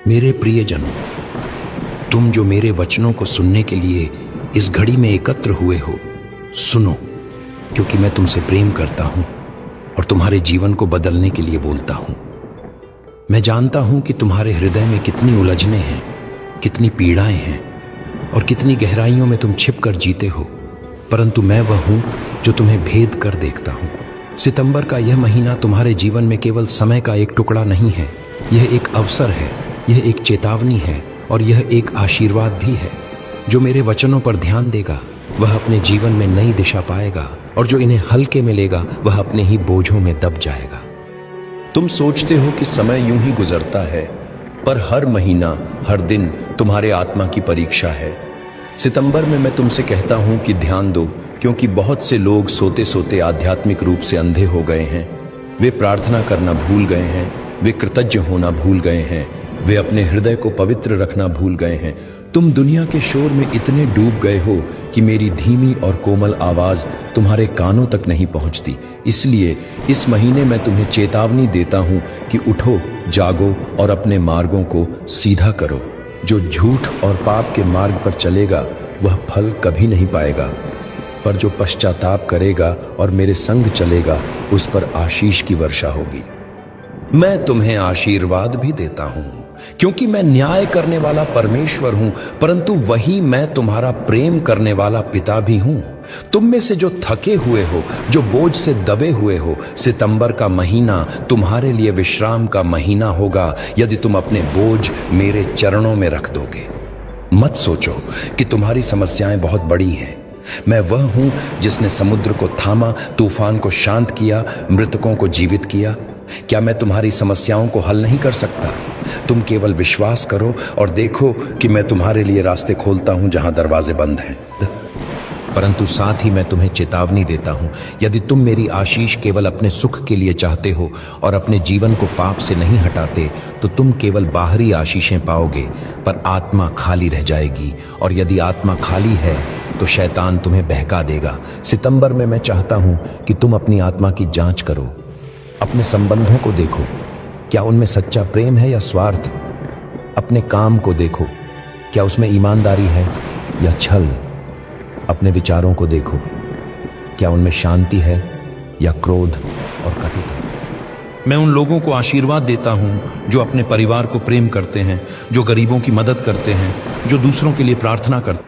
मेरे प्रियजनों, तुम जो मेरे वचनों को सुनने के लिए इस घड़ी में एकत्र हुए हो, सुनो, क्योंकि मैं तुमसे प्रेम करता हूं और तुम्हारे जीवन को बदलने के लिए बोलता हूं। मैं जानता हूं कि तुम्हारे हृदय में कितनी उलझने हैं, कितनी पीड़ाएं हैं और कितनी गहराइयों में तुम छिप कर जीते हो, परंतु मैं वह हूं जो तुम्हें भेद कर देखता हूं। सितंबर का यह महीना तुम्हारे जीवन में केवल समय का एक टुकड़ा नहीं है, यह एक अवसर है, यह एक चेतावनी है और यह एक आशीर्वाद भी है। जो मेरे वचनों पर ध्यान देगा वह अपने जीवन में नई दिशा पाएगा और जो इन्हें हल्के में लेगा वह अपने ही बोझों में दब जाएगा। तुम सोचते हो कि समय यूं ही गुजरता है, पर हर महीना, हर दिन तुम्हारे आत्मा की परीक्षा है। सितंबर में मैं तुमसे कहता हूं कि ध्यान दो, क्योंकि बहुत से लोग सोते सोते आध्यात्मिक रूप से अंधे हो गए हैं। वे प्रार्थना करना भूल गए हैं, वे कृतज्ञ होना भूल गए हैं, वे अपने हृदय को पवित्र रखना भूल गए हैं। तुम दुनिया के शोर में इतने डूब गए हो कि मेरी धीमी और कोमल आवाज तुम्हारे कानों तक नहीं पहुंचती। इसलिए इस महीने मैं तुम्हें चेतावनी देता हूं कि उठो, जागो और अपने मार्गों को सीधा करो। जो झूठ और पाप के मार्ग पर चलेगा वह फल कभी नहीं पाएगा, पर जो पश्चाताप करेगा और मेरे संग चलेगा उस पर आशीष की वर्षा होगी। मैं तुम्हें आशीर्वाद भी देता हूं, क्योंकि मैं न्याय करने वाला परमेश्वर हूं, परंतु वही मैं तुम्हारा प्रेम करने वाला पिता भी हूं। तुम में से जो थके हुए हो, जो बोझ से दबे हुए हो, सितंबर का महीना तुम्हारे लिए विश्राम का महीना होगा यदि तुम अपने बोझ मेरे चरणों में रख दोगे। मत सोचो कि तुम्हारी समस्याएं बहुत बड़ी हैं। मैं वह हूं जिसने समुद्र को थामा, तूफान को शांत किया, मृतकों को जीवित किया। क्या मैं तुम्हारी समस्याओं को हल नहीं कर सकता? तुम केवल विश्वास करो और देखो कि मैं तुम्हारे लिए रास्ते खोलता हूं जहां दरवाजे बंद हैं। परंतु साथ ही मैं तुम्हें चेतावनी देता हूं, यदि तुम मेरी आशीष केवल अपने सुख के लिए चाहते हो और अपने जीवन को पाप से नहीं हटाते, तो तुम केवल बाहरी आशीषें पाओगे, पर आत्मा खाली रह जाएगी। और यदि आत्मा खाली है तो शैतान तुम्हें बहका देगा। सितंबर में मैं चाहता हूं कि तुम अपनी आत्मा की जांच करो। अपने संबंधों को देखो, क्या उनमें सच्चा प्रेम है या स्वार्थ? अपने काम को देखो, क्या उसमें ईमानदारी है या छल? अपने विचारों को देखो, क्या उनमें शांति है या क्रोध और कटुता? मैं उन लोगों को आशीर्वाद देता हूं जो अपने परिवार को प्रेम करते हैं, जो गरीबों की मदद करते हैं, जो दूसरों के लिए प्रार्थना करते हैं।